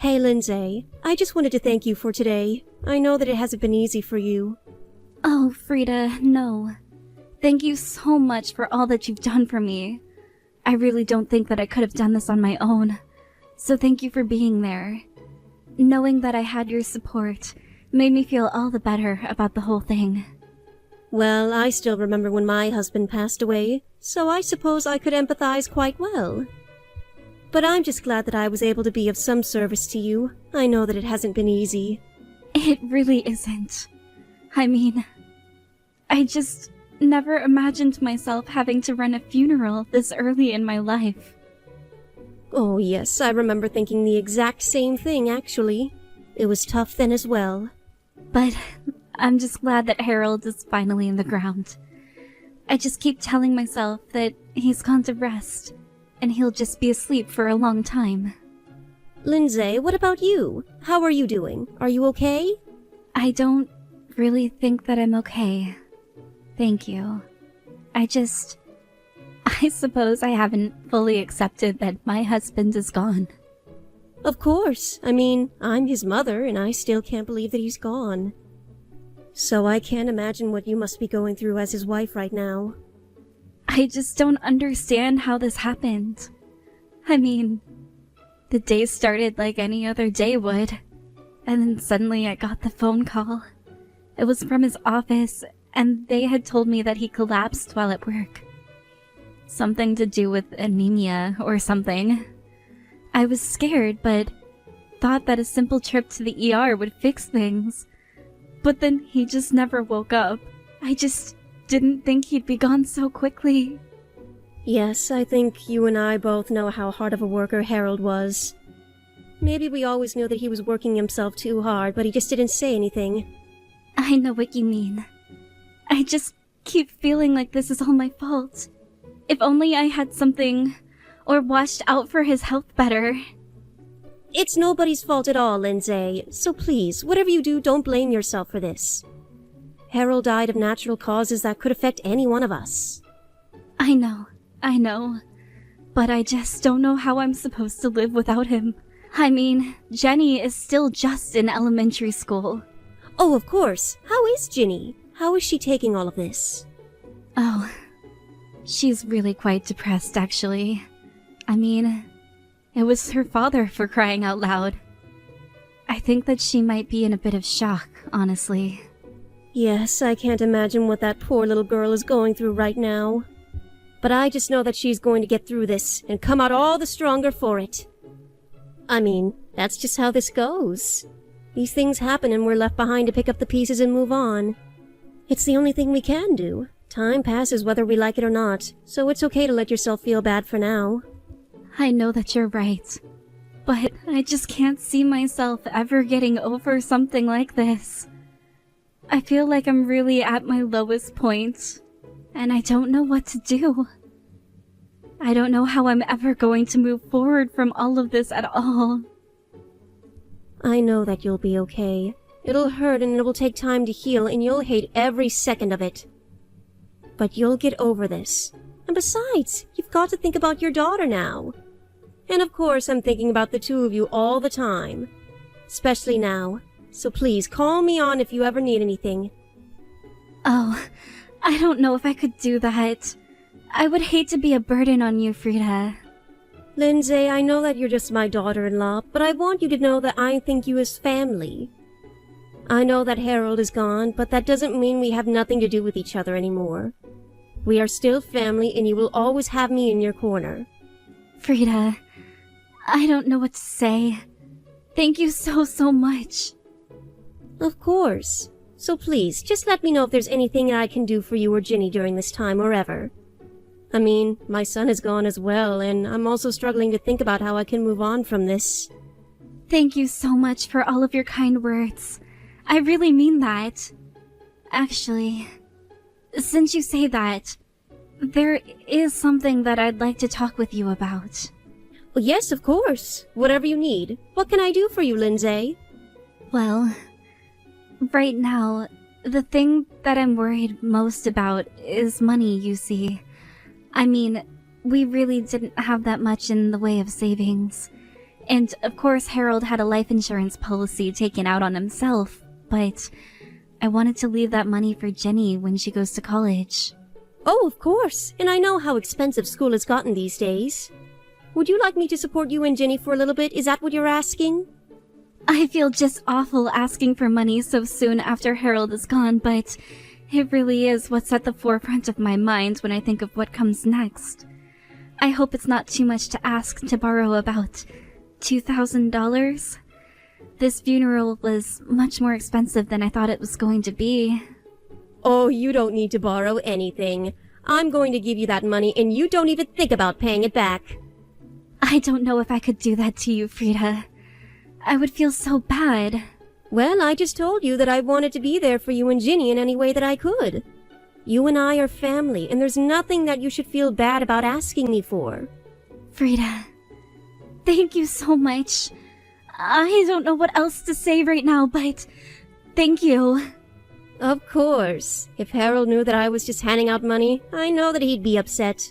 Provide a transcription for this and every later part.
Hey, Lindsay. I just wanted to thank you for today. I know that it hasn't been easy for you. Oh, Frida, no. Thank you so much for all that you've done for me. I really don't think that I could have done this on my own. So thank you for being there. Knowing that I had your support made me feel all the better about the whole thing. Well, I still remember when my husband passed away, so I suppose I could empathize quite well. But I'm just glad that I was able to be of some service to you. I know that it hasn't been easy. It really isn't. I mean, I just never imagined myself having to run a funeral this early in my life. Oh yes, I remember thinking the exact same thing, actually. It was tough then as well. But I'm just glad that Harold is finally in the ground. I just keep telling myself that he's gone to rest, and he'll just be asleep for a long time. Lindsay, what about you? How are you doing? Are you okay? I don't really think that I'm okay. Thank you. I suppose I haven't fully accepted that my husband is gone. Of course. I mean, I'm his mother, and I still can't believe that he's gone. So I can't imagine what you must be going through as his wife right now. I just don't understand how this happened. I mean, the day started like any other day would, and then suddenly I got the phone call. It was from his office, and they had told me that he collapsed while at work. Something to do with anemia or something. I was scared, but thought that a simple trip to the ER would fix things. But then he just never woke up. I just didn't think he'd be gone so quickly. Yes, I think you and I both know how hard of a worker Harold was. Maybe we always knew that he was working himself too hard, but he just didn't say anything. I know what you mean. I just keep feeling like this is all my fault. If only I had something, or watched out for his health better. It's nobody's fault at all, Lindsay, so please, whatever you do, don't blame yourself for this. Harold died of natural causes that could affect any one of us. I know. But I just don't know how I'm supposed to live without him. I mean, Jenny is still just in elementary school. Oh, of course. How is Ginny? How is she taking all of this? Oh, she's really quite depressed, actually. I mean, it was her father, for crying out loud. I think that she might be in a bit of shock, honestly. Yes, I can't imagine what that poor little girl is going through right now. But I just know that she's going to get through this and come out all the stronger for it. I mean, that's just how this goes. These things happen and we're left behind to pick up the pieces and move on. It's the only thing we can do. Time passes whether we like it or not, so it's okay to let yourself feel bad for now. I know that you're right, but I just can't see myself ever getting over something like this. I feel like I'm really at my lowest point, and I don't know what to do. I don't know how I'm ever going to move forward from all of this at all. I know that you'll be okay. It'll hurt and it will take time to heal, and you'll hate every second of it. But you'll get over this. And besides, you've got to think about your daughter now. And of course, I'm thinking about the two of you all the time. Especially now. So please, call me on if you ever need anything. Oh, I don't know if I could do that. I would hate to be a burden on you, Frida. Lindsay, I know that you're just my daughter-in-law, but I want you to know that I think you as family. I know that Harold is gone, but that doesn't mean we have nothing to do with each other anymore. We are still family, and you will always have me in your corner. Frida, I don't know what to say. Thank you so much. Of course. So please, just let me know if there's anything that I can do for you or Ginny during this time or ever. I mean, my son is gone as well, and I'm also struggling to think about how I can move on from this. Thank you so much for all of your kind words. I really mean that. Actually, since you say that, there is something that I'd like to talk with you about. Well, yes, of course. Whatever you need. What can I do for you, Lindsay? Well, right now, the thing that I'm worried most about is money, you see. I mean, we really didn't have that much in the way of savings. And of course Harold had a life insurance policy taken out on himself, but I wanted to leave that money for Jenny when she goes to college. Oh, of course. And I know how expensive school has gotten these days. Would you like me to support you and Jenny for a little bit? Is that what you're asking? I feel just awful asking for money so soon after Harold is gone, but it really is what's at the forefront of my mind when I think of what comes next. I hope it's not too much to ask to borrow about $2,000. This funeral was much more expensive than I thought it was going to be. Oh, you don't need to borrow anything. I'm going to give you that money and you don't even think about paying it back. I don't know if I could do that to you, Frida. I would feel so bad. Well, I just told you that I wanted to be there for you and Ginny in any way that I could. You and I are family, and there's nothing that you should feel bad about asking me for. Frida, thank you so much. I don't know what else to say right now, but thank you. Of course. If Harold knew that I was just handing out money, I know that he'd be upset.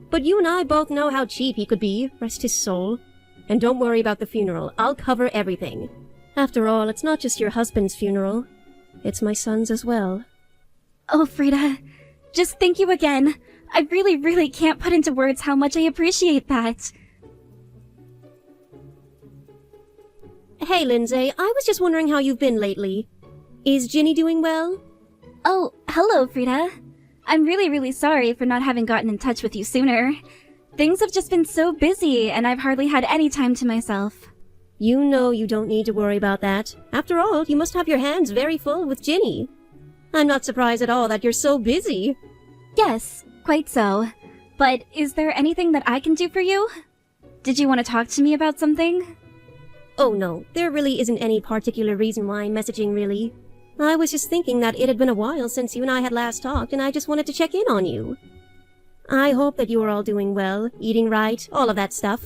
But you and I both know how cheap he could be, rest his soul. And don't worry about the funeral. I'll cover everything. After all, it's not just your husband's funeral. It's my son's as well. Oh, Frida, just thank you again. I really can't put into words how much I appreciate that. Hey, Lindsay, I was just wondering how you've been lately. Is Ginny doing well? Oh, hello, Frida. I'm really sorry for not having gotten in touch with you sooner. Things have just been so busy, and I've hardly had any time to myself. You know you don't need to worry about that. After all, you must have your hands very full with Ginny. I'm not surprised at all that you're so busy. Yes, quite so. But is there anything that I can do for you? Did you want to talk to me about something? Oh no, there really isn't any particular reason why I'm messaging, really. I was just thinking that it had been a while since you and I had last talked, and I just wanted to check in on you. I hope that you are all doing well, eating right, all of that stuff.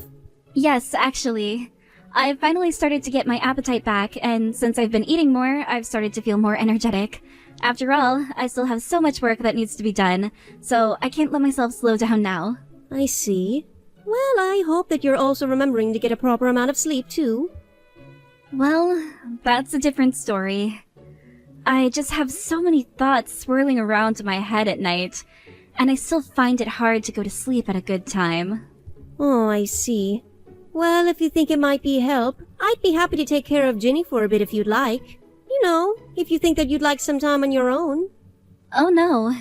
Yes, actually. I've finally started to get my appetite back, and since I've been eating more, I've started to feel more energetic. After all, I still have so much work that needs to be done, so I can't let myself slow down now. I see. Well, I hope that you're also remembering to get a proper amount of sleep, too. Well, that's a different story. I just have so many thoughts swirling around in my head at night, and I still find it hard to go to sleep at a good time. Oh, I see. Well, if you think it might be help, I'd be happy to take care of Ginny for a bit if you'd like. You know, if you think that you'd like some time on your own. Oh no,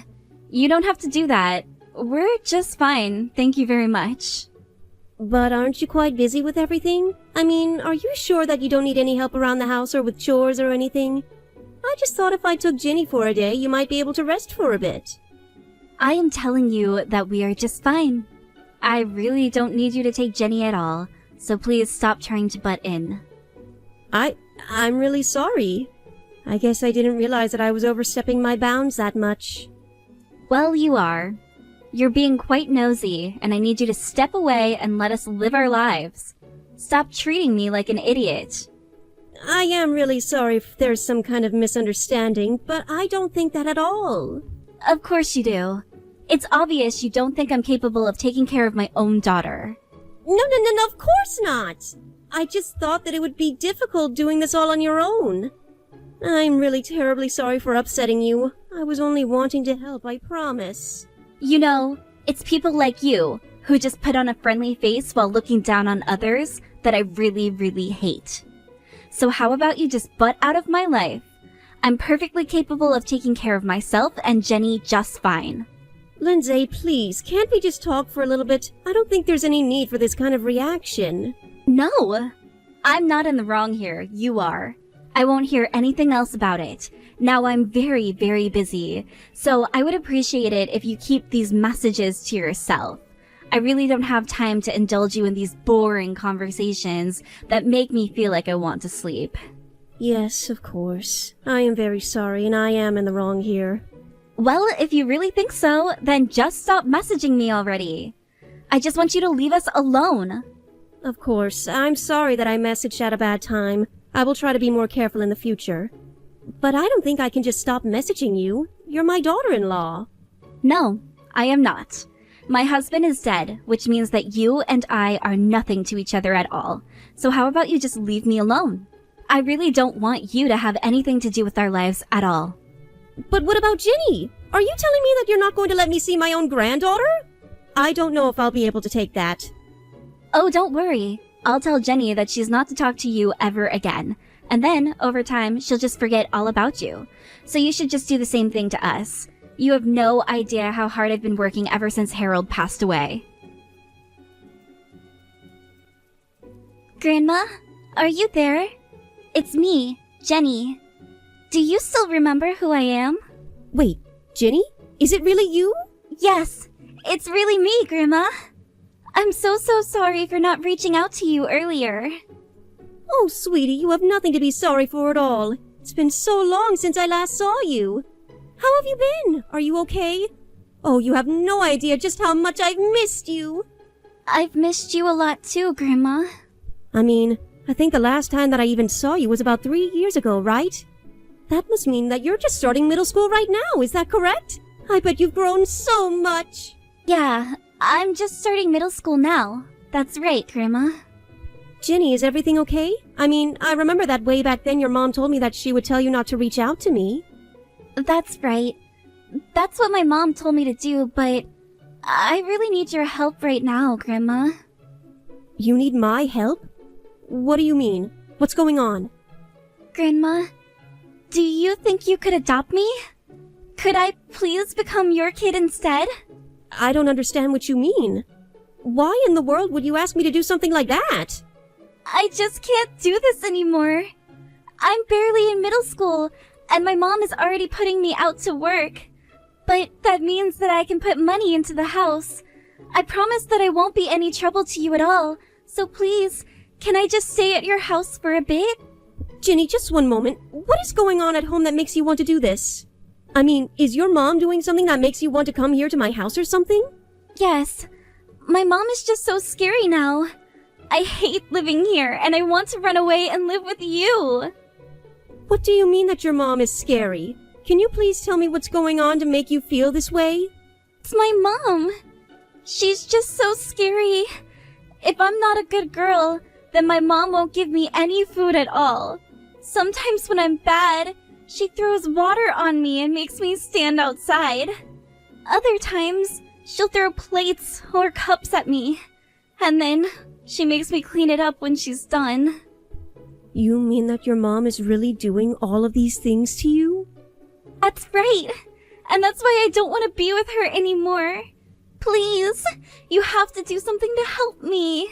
you don't have to do that. We're just fine, thank you very much. But aren't you quite busy with everything? I mean, are you sure that you don't need any help around the house or with chores or anything? I just thought if I took Ginny for a day, you might be able to rest for a bit. I am telling you that we are just fine. I really don't need you to take Jenny at all, so please stop trying to butt in. I'm really sorry. I guess I didn't realize that I was overstepping my bounds that much. Well, you are. You're being quite nosy, and I need you to step away and let us live our lives. Stop treating me like an idiot. I am really sorry if there's some kind of misunderstanding, but I don't think that at all. Of course you do. It's obvious you don't think I'm capable of taking care of my own daughter. No, of course not. I just thought that it would be difficult doing this all on your own. I'm really terribly sorry for upsetting you. I was only wanting to help, I promise. You know, it's people like you who just put on a friendly face while looking down on others that I really hate. So how about you just butt out of my life? I'm perfectly capable of taking care of myself and Jenny just fine. Lindsay, please, can't we just talk for a little bit? I don't think there's any need for this kind of reaction. No! I'm not in the wrong here, you are. I won't hear anything else about it. Now I'm very busy, so I would appreciate it if you keep these messages to yourself. I really don't have time to indulge you in these boring conversations that make me feel like I want to sleep. Yes, of course. I am very sorry, and I am in the wrong here. Well, if you really think so, then just stop messaging me already. I just want you to leave us alone. Of course, I'm sorry that I messaged at a bad time. I will try to be more careful in the future. But I don't think I can just stop messaging you. You're my daughter-in-law. No, I am not. My husband is dead, which means that you and I are nothing to each other at all. So how about you just leave me alone? I really don't want you to have anything to do with our lives at all. But what about Ginny? Are you telling me that you're not going to let me see my own granddaughter? I don't know if I'll be able to take that. Oh, don't worry. I'll tell Jenny that she's not to talk to you ever again. And then, over time, she'll just forget all about you. So you should just do the same thing to us. You have no idea how hard I've been working ever since Harold passed away. Grandma, are you there? It's me, Jenny. Do you still remember who I am? Wait, Ginny? Is it really you? Yes, it's really me, Grandma. I'm so sorry for not reaching out to you earlier. Oh, sweetie, you have nothing to be sorry for at all. It's been so long since I last saw you. How have you been? Are you okay? Oh, you have no idea just how much I've missed you. I've missed you a lot too, Grandma. I mean, I think the last time that I even saw you was about 3 years ago, right? That must mean that you're just starting middle school right now, is that correct? I bet you've grown so much. Yeah, I'm just starting middle school now. That's right, Grandma. Ginny, is everything okay? I mean, I remember that way back then your mom told me that she would tell you not to reach out to me. That's right. That's what my mom told me to do, but I really need your help right now, Grandma. You need my help? What do you mean? What's going on? Grandma, do you think you could adopt me? Could I please become your kid instead? I don't understand what you mean. Why in the world would you ask me to do something like that? I just can't do this anymore. I'm barely in middle school, and my mom is already putting me out to work. But that means that I can put money into the house. I promise that I won't be any trouble to you at all, so please, can I just stay at your house for a bit? Ginny, just one moment. What is going on at home that makes you want to do this? I mean, is your mom doing something that makes you want to come here to my house or something? Yes. My mom is just so scary now. I hate living here, and I want to run away and live with you. What do you mean that your mom is scary? Can you please tell me what's going on to make you feel this way? It's my mom. She's just so scary. If I'm not a good girl, then my mom won't give me any food at all. Sometimes when I'm bad, she throws water on me and makes me stand outside. Other times, she'll throw plates or cups at me. And then, she makes me clean it up when she's done. You mean that your mom is really doing all of these things to you? That's right. And that's why I don't want to be with her anymore. Please, you have to do something to help me.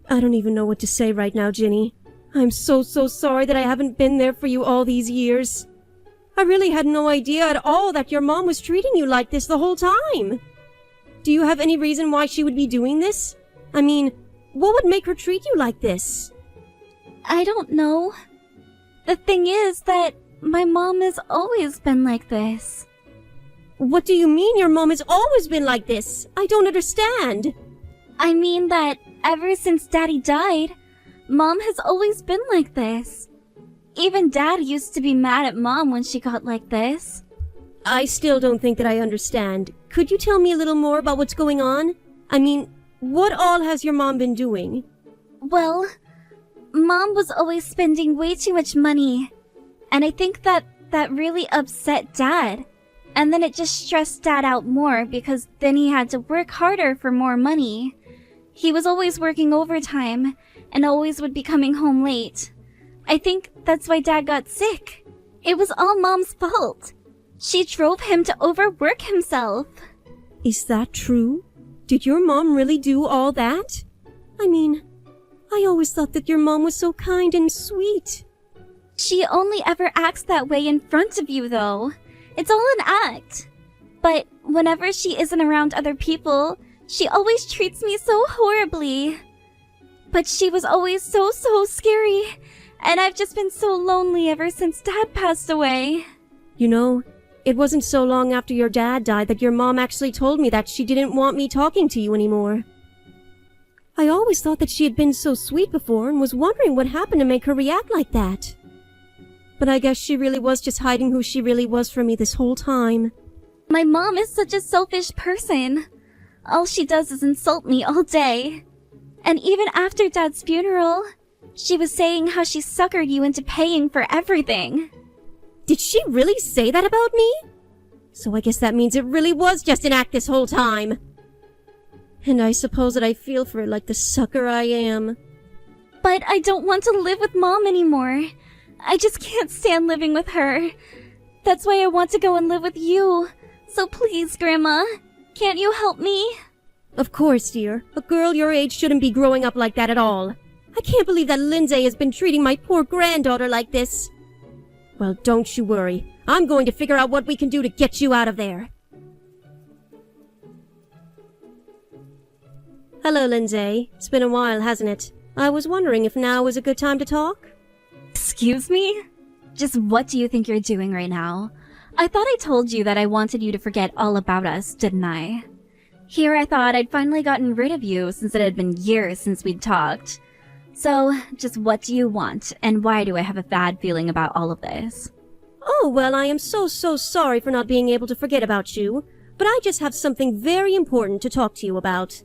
I don't even know what to say right now, Ginny. I'm so sorry that I haven't been there for you all these years. I really had no idea at all that your mom was treating you like this the whole time. Do you have any reason why she would be doing this? I mean, what would make her treat you like this? I don't know. The thing is that my mom has always been like this. What do you mean your mom has always been like this? I don't understand. I mean that ever since Daddy died, Mom has always been like this. Even Dad used to be mad at Mom when she got like this. I still don't think that I understand. Could you tell me a little more about what's going on? I mean, what all has your mom been doing? Well, Mom was always spending way too much money. And I think that really upset Dad. And then it just stressed Dad out more because then he had to work harder for more money. He was always working overtime and always would be coming home late. I think that's why Dad got sick. It was all Mom's fault. She drove him to overwork himself. Is that true? Did your mom really do all that? I mean, I always thought that your mom was so kind and sweet. She only ever acts that way in front of you, though. It's all an act. But whenever she isn't around other people, she always treats me so horribly. But she was always so scary, and I've just been so lonely ever since Dad passed away. You know, it wasn't so long after your dad died that your mom actually told me that she didn't want me talking to you anymore. I always thought that she had been so sweet before and was wondering what happened to make her react like that. But I guess she really was just hiding who she really was from me this whole time. My mom is such a selfish person. All she does is insult me all day. And even after Dad's funeral, she was saying how she suckered you into paying for everything. Did she really say that about me? So I guess that means it really was just an act this whole time. And I suppose that I feel for her like the sucker I am. But I don't want to live with Mom anymore. I just can't stand living with her. That's why I want to go and live with you. So please, Grandma, can't you help me? Of course, dear. A girl your age shouldn't be growing up like that at all. I can't believe that Lindsay has been treating my poor granddaughter like this. Well, don't you worry. I'm going to figure out what we can do to get you out of there. Hello, Lindsay. It's been a while, hasn't it? I was wondering if now was a good time to talk? Excuse me? Just what do you think you're doing right now? I thought I told you that I wanted you to forget all about us, didn't I? Here I thought I'd finally gotten rid of you since it had been years since we'd talked. So, just what do you want, and why do I have a bad feeling about all of this? Oh, well, I am so sorry for not being able to forget about you, but I just have something very important to talk to you about.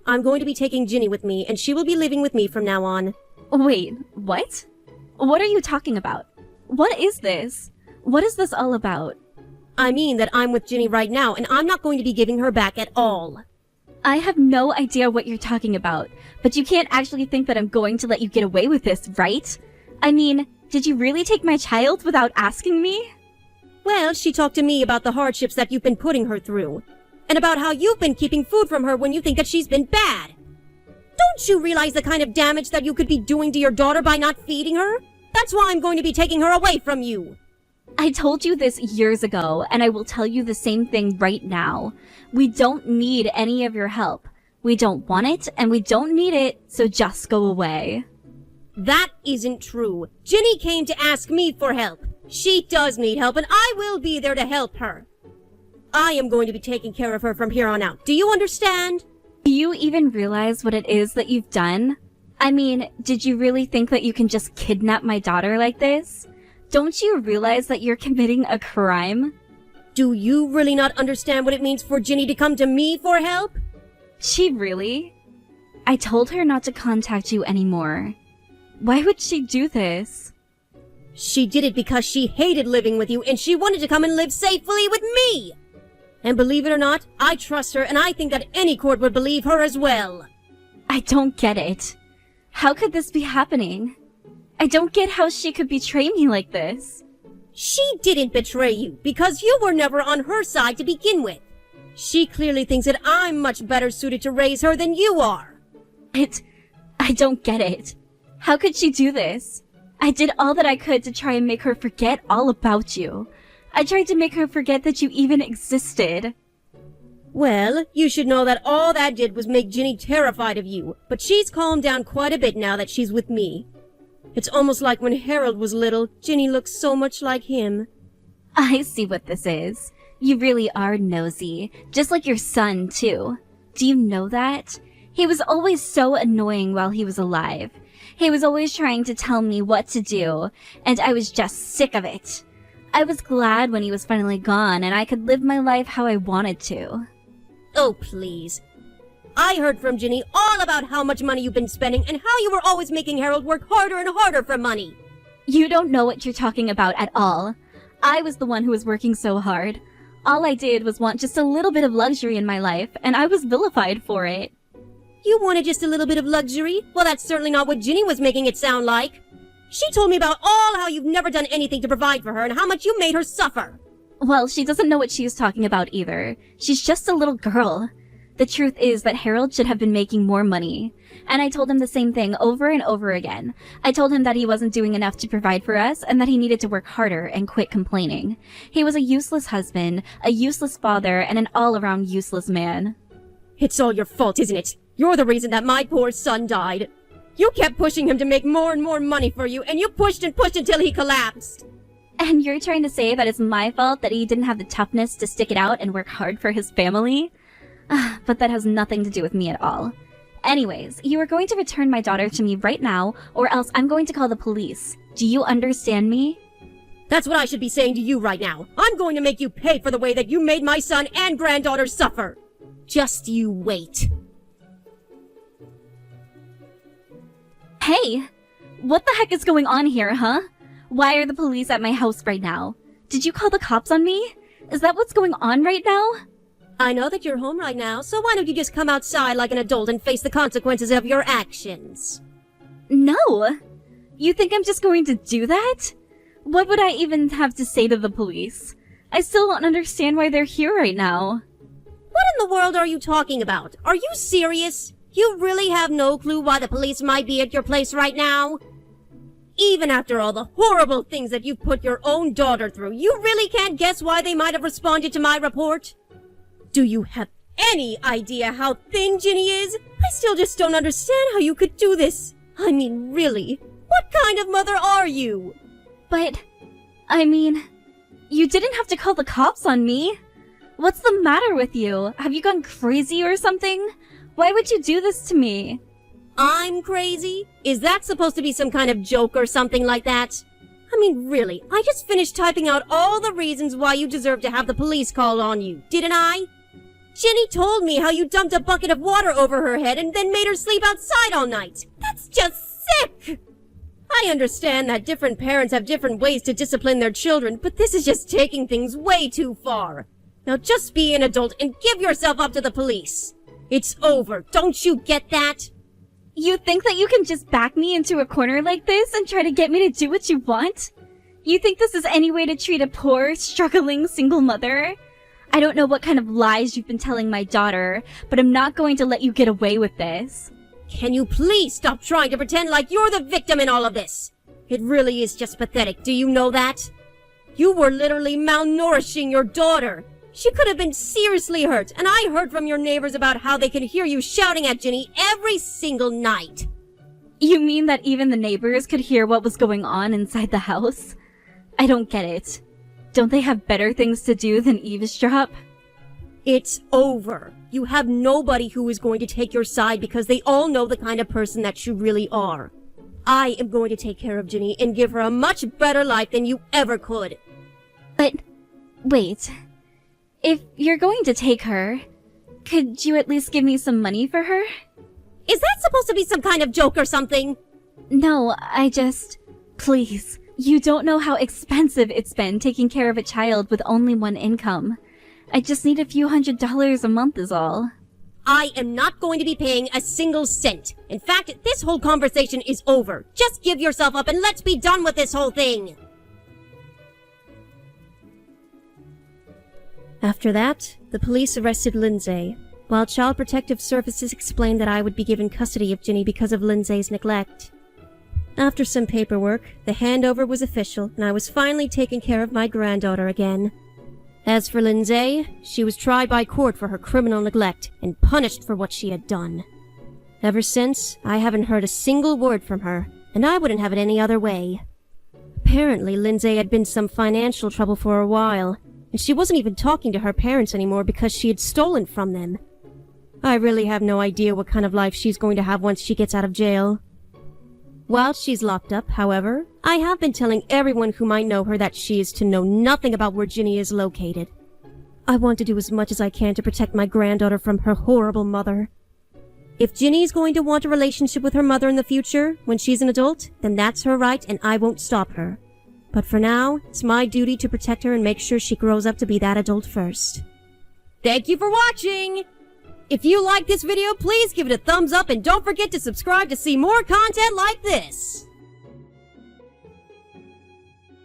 I'm going to be taking Ginny with me, and she will be living with me from now on. Wait, what? What are you talking about? What is this? What is this all about? I mean that I'm with Ginny right now, and I'm not going to be giving her back at all. I have no idea what you're talking about, but you can't actually think that I'm going to let you get away with this, right? I mean, did you really take my child without asking me? Well, she talked to me about the hardships that you've been putting her through, and about how you've been keeping food from her when you think that she's been bad. Don't you realize the kind of damage that you could be doing to your daughter by not feeding her? That's why I'm going to be taking her away from you. I told you this years ago, and I will tell you the same thing right now. We don't need any of your help. We don't want it, and we don't need it, so just go away. That isn't true. Ginny came to ask me for help. She does need help, and I will be there to help her. I am going to be taking care of her from here on out. Do you understand? Do you even realize what it is that you've done? I mean, did you really think that you can just kidnap my daughter like this? Don't you realize that you're committing a crime? Do you really not understand what it means for Ginny to come to me for help? She really? I told her not to contact you anymore. Why would she do this? She did it because she hated living with you and she wanted to come and live safely with me. And believe it or not, I trust her and I think that any court would believe her as well. I don't get it. How could this be happening? I don't get how she could betray me like this. She didn't betray you because you were never on her side to begin with. She clearly thinks that I'm much better suited to raise her than you are. I don't get it. How could she do this? I did all that I could to try and make her forget all about you. I tried to make her forget that you even existed. Well, you should know that all that did was make Ginny terrified of you, but she's calmed down quite a bit now that she's with me. It's almost like when Harold was little, Ginny looked so much like him. I see what this is. You really are nosy, just like your son, too. Do you know that? He was always so annoying while he was alive. He was always trying to tell me what to do, and I was just sick of it. I was glad when he was finally gone and I could live my life how I wanted to. Oh, please. I heard from Ginny all about how much money you've been spending and how you were always making Harold work harder and harder for money. You don't know what you're talking about at all. I was the one who was working so hard. All I did was want just a little bit of luxury in my life, and I was vilified for it. You wanted just a little bit of luxury? Well, that's certainly not what Ginny was making it sound like. She told me about all how you've never done anything to provide for her and how much you made her suffer. Well, she doesn't know what she's talking about either. She's just a little girl. The truth is that Harold should have been making more money. And I told him the same thing over and over again. I told him that he wasn't doing enough to provide for us and that he needed to work harder and quit complaining. He was a useless husband, a useless father, and an all-around useless man. It's all your fault, isn't it? You're the reason that my poor son died. You kept pushing him to make more and more money for you, and you pushed and pushed until he collapsed. And you're trying to say that it's my fault that he didn't have the toughness to stick it out and work hard for his family? But that has nothing to do with me at all. Anyways, you are going to return my daughter to me right now, or else I'm going to call the police. Do you understand me? That's what I should be saying to you right now. I'm going to make you pay for the way that you made my son and granddaughter suffer. Just you wait. Hey! What the heck is going on here, huh? Why are the police at my house right now? Did you call the cops on me? Is that what's going on right now? I know that you're home right now, so why don't you just come outside like an adult and face the consequences of your actions? No! You think I'm just going to do that? What would I even have to say to the police? I still don't understand why they're here right now. What in the world are you talking about? Are you serious? You really have no clue why the police might be at your place right now? Even after all the horrible things that you've put your own daughter through, you really can't guess why they might have responded to my report? Do you have any idea how thin Ginny is? I still just don't understand how you could do this. I mean, really, what kind of mother are you? But, I mean, you didn't have to call the cops on me. What's the matter with you? Have you gone crazy or something? Why would you do this to me? I'm crazy? Is that supposed to be some kind of joke or something like that? I mean, really, I just finished typing out all the reasons why you deserve to have the police called on you, didn't I? Ginny told me how you dumped a bucket of water over her head and then made her sleep outside all night. That's just sick! I understand that different parents have different ways to discipline their children, but this is just taking things way too far. Now just be an adult and give yourself up to the police. It's over. Don't you get that? You think that you can just back me into a corner like this and try to get me to do what you want? You think this is any way to treat a poor, struggling single mother? I don't know what kind of lies you've been telling my daughter, but I'm not going to let you get away with this. Can you please stop trying to pretend like you're the victim in all of this? It really is just pathetic, do you know that? You were literally malnourishing your daughter. She could have been seriously hurt, and I heard from your neighbors about how they could hear you shouting at Ginny every single night. You mean that even the neighbors could hear what was going on inside the house? I don't get it. Don't they have better things to do than eavesdrop? It's over. You have nobody who is going to take your side because they all know the kind of person that you really are. I am going to take care of Ginny and give her a much better life than you ever could. But, wait. If you're going to take her, could you at least give me some money for her? Is that supposed to be some kind of joke or something? No, please. You don't know how expensive it's been taking care of a child with only one income. I just need a few $100s a month is all. I am not going to be paying a single cent. In fact, this whole conversation is over. Just give yourself up and let's be done with this whole thing. After that, the police arrested Lindsay, while Child Protective Services explained that I would be given custody of Ginny because of Lindsay's neglect. After some paperwork, the handover was official, and I was finally taking care of my granddaughter again. As for Lindsay, she was tried by court for her criminal neglect and punished for what she had done. Ever since, I haven't heard a single word from her, and I wouldn't have it any other way. Apparently, Lindsay had been in some financial trouble for a while, and she wasn't even talking to her parents anymore because she had stolen from them. I really have no idea what kind of life she's going to have once she gets out of jail. While she's locked up, however, I have been telling everyone who might know her that she is to know nothing about where Ginny is located. I want to do as much as I can to protect my granddaughter from her horrible mother. If Ginny is going to want a relationship with her mother in the future, when she's an adult, then that's her right and I won't stop her. But for now, it's my duty to protect her and make sure she grows up to be that adult first. Thank you for watching! If you like this video, please give it a thumbs up and don't forget to subscribe to see more content like this!